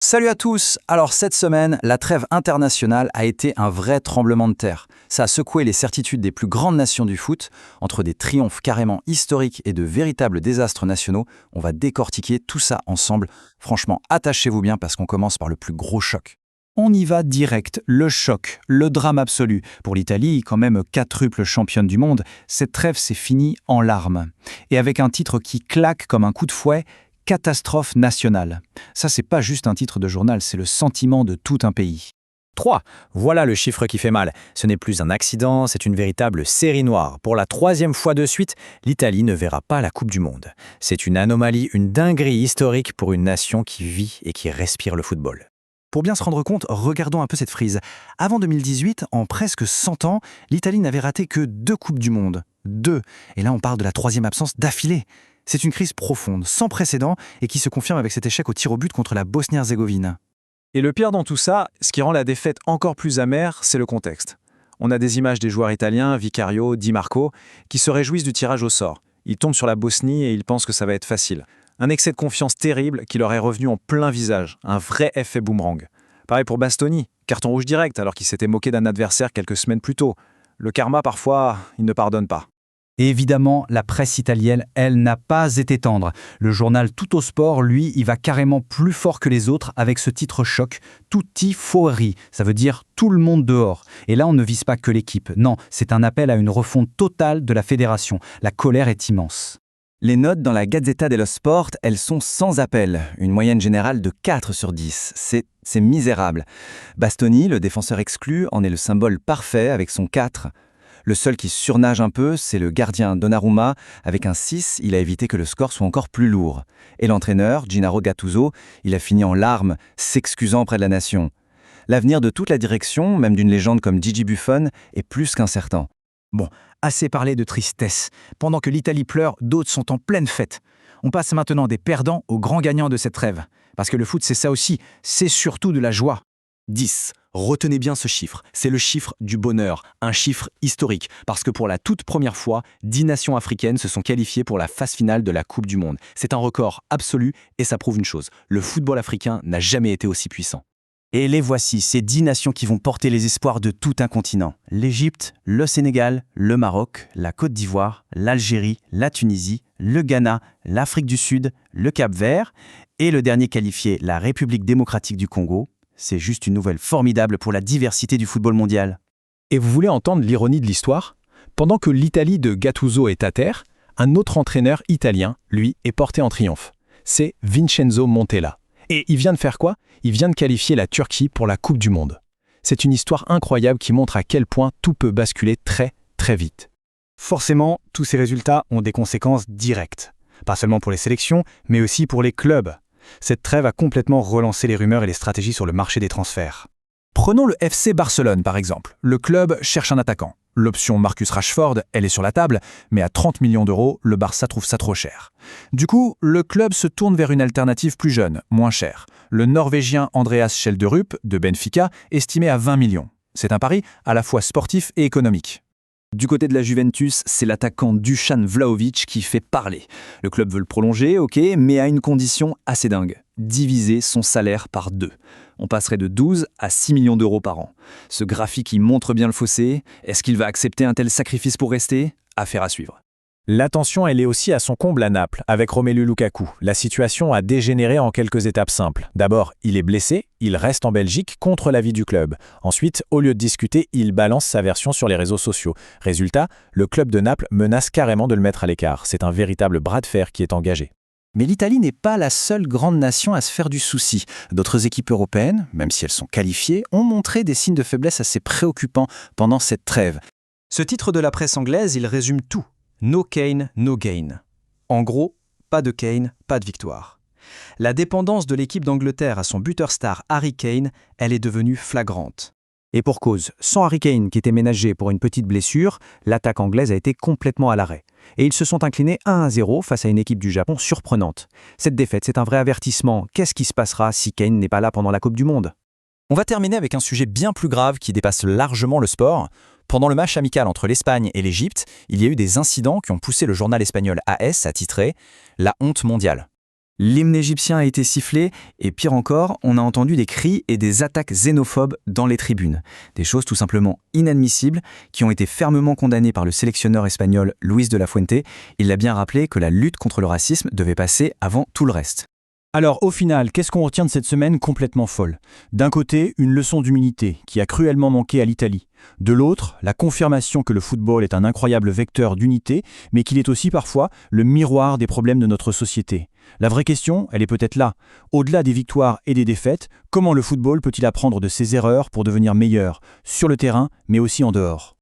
Salut à tous. Alors cette semaine, la trêve internationale a été un vrai tremblement de terre. Ça a secoué les certitudes des plus grandes nations du foot. Entre des triomphes carrément historiques et de véritables désastres nationaux, on va décortiquer tout ça ensemble. Franchement, attachez-vous bien parce qu'on commence par le plus gros choc. On y va direct, le choc, le drame absolu. Pour l'Italie, quand même quadruple championne du monde, cette trêve s'est finie en larmes. Et avec un titre qui claque comme un coup de fouet, catastrophe nationale. Ça, c'est pas juste un titre de journal, c'est le sentiment de tout un pays. 3. Voilà le chiffre qui fait mal. Ce n'est plus un accident, c'est une véritable série noire. Pour la 3e fois de suite, l'Italie ne verra pas la Coupe du Monde. C'est une anomalie, une dinguerie historique pour une nation qui vit et qui respire le football. Pour bien se rendre compte, regardons un peu cette frise. Avant 2018, en presque 100 ans, l'Italie n'avait raté que 2 Coupes du Monde. 2. Et là, on parle de la 3e absence d'affilée. C'est une crise profonde, sans précédent, et qui se confirme avec cet échec au tir au but contre la Bosnie-Herzégovine. Et le pire dans tout ça, ce qui rend la défaite encore plus amère, c'est le contexte. On a des images des joueurs italiens, Vicario, Di Marco, qui se réjouissent du tirage au sort. Ils tombent sur la Bosnie et ils pensent que ça va être facile. Un excès de confiance terrible qui leur est revenu en plein visage, un vrai effet boomerang. Pareil pour Bastoni, carton rouge direct alors qu'il s'était moqué d'un adversaire quelques semaines plus tôt. Le karma, parfois, il ne pardonne pas. Et évidemment, la presse italienne, elle, n'a pas été tendre. Le journal Tutto Sport, lui, il va carrément plus fort que les autres avec ce titre choc, Tutti fuori, ça veut dire tout le monde dehors. Et là, on ne vise pas que l'équipe. Non, c'est un appel à une refonte totale de la fédération. La colère est immense. Les notes dans la Gazzetta dello Sport, elles sont sans appel. Une moyenne générale de 4 sur 10. C'est misérable. Bastoni, le défenseur exclu, en est le symbole parfait avec son 4. Le seul qui surnage un peu, c'est le gardien Donnarumma. Avec un 6, il a évité que le score soit encore plus lourd. Et l'entraîneur, Gennaro Gattuso, il a fini en larmes, s'excusant près de la nation. L'avenir de toute la direction, même d'une légende comme Gigi Buffon, est plus qu'incertain. Bon, assez parlé de tristesse. Pendant que l'Italie pleure, d'autres sont en pleine fête. On passe maintenant des perdants aux grands gagnants de cette trêve. Parce que le foot, c'est ça aussi, c'est surtout de la joie. 10. Retenez bien ce chiffre, c'est le chiffre du bonheur, un chiffre historique, parce que pour la toute première fois, 10 nations africaines se sont qualifiées pour la phase finale de la Coupe du Monde. C'est un record absolu et ça prouve une chose, le football africain n'a jamais été aussi puissant. Et les voici, ces 10 nations qui vont porter les espoirs de tout un continent. L'Égypte, le Sénégal, le Maroc, la Côte d'Ivoire, l'Algérie, la Tunisie, le Ghana, l'Afrique du Sud, le Cap-Vert et le dernier qualifié, la République démocratique du Congo. C'est juste une nouvelle formidable pour la diversité du football mondial. Et vous voulez entendre l'ironie de l'histoire ? Pendant que l'Italie de Gattuso est à terre, un autre entraîneur italien, lui, est porté en triomphe. C'est Vincenzo Montella. Et il vient de faire quoi ? Il vient de qualifier la Turquie pour la Coupe du Monde. C'est une histoire incroyable qui montre à quel point tout peut basculer très, très vite. Forcément, tous ces résultats ont des conséquences directes. Pas seulement pour les sélections, mais aussi pour les clubs. Cette trêve a complètement relancé les rumeurs et les stratégies sur le marché des transferts. Prenons le FC Barcelone par exemple. Le club cherche un attaquant. L'option Marcus Rashford, elle est sur la table, mais à 30 millions d'euros, le Barça trouve ça trop cher. Du coup, le club se tourne vers une alternative plus jeune, moins chère. Le Norvégien Andreas Schelderup de Benfica, estimé à 20 millions. C'est un pari à la fois sportif et économique. Du côté de la Juventus, c'est l'attaquant Dusan Vlahovic qui fait parler. Le club veut le prolonger, ok, mais à une condition assez dingue. Diviser son salaire par 2. On passerait de 12 à 6 millions d'euros par an. Ce graphique, il montre bien le fossé. Est-ce qu'il va accepter un tel sacrifice pour rester ? Affaire à suivre. L'attention, elle est aussi à son comble à Naples, avec Romelu Lukaku. La situation a dégénéré en quelques étapes simples. D'abord, il est blessé, il reste en Belgique contre l'avis du club. Ensuite, au lieu de discuter, il balance sa version sur les réseaux sociaux. Résultat, le club de Naples menace carrément de le mettre à l'écart. C'est un véritable bras de fer qui est engagé. Mais l'Italie n'est pas la seule grande nation à se faire du souci. D'autres équipes européennes, même si elles sont qualifiées, ont montré des signes de faiblesse assez préoccupants pendant cette trêve. Ce titre de la presse anglaise, il résume tout. No Kane, no gain. En gros, pas de Kane, pas de victoire. La dépendance de l'équipe d'Angleterre à son buteur star Harry Kane, elle est devenue flagrante. Et pour cause, sans Harry Kane qui était ménagé pour une petite blessure, l'attaque anglaise a été complètement à l'arrêt. Et ils se sont inclinés 1-0 face à une équipe du Japon surprenante. Cette défaite, c'est un vrai avertissement. Qu'est-ce qui se passera si Kane n'est pas là pendant la Coupe du Monde ? On va terminer avec un sujet bien plus grave qui dépasse largement le sport. Pendant le match amical entre l'Espagne et l'Égypte, il y a eu des incidents qui ont poussé le journal espagnol AS à titrer « La honte mondiale ». L'hymne égyptien a été sifflé, et pire encore, on a entendu des cris et des attaques xénophobes dans les tribunes. Des choses tout simplement inadmissibles, qui ont été fermement condamnées par le sélectionneur espagnol Luis de la Fuente. Il l'a bien rappelé que la lutte contre le racisme devait passer avant tout le reste. Alors au final, qu'est-ce qu'on retient de cette semaine complètement folle? D'un côté, une leçon d'humilité qui a cruellement manqué à l'Italie. De l'autre, la confirmation que le football est un incroyable vecteur d'unité, mais qu'il est aussi parfois le miroir des problèmes de notre société. La vraie question, elle est peut-être là. Au-delà des victoires et des défaites, comment le football peut-il apprendre de ses erreurs pour devenir meilleur, sur le terrain, mais aussi en dehors?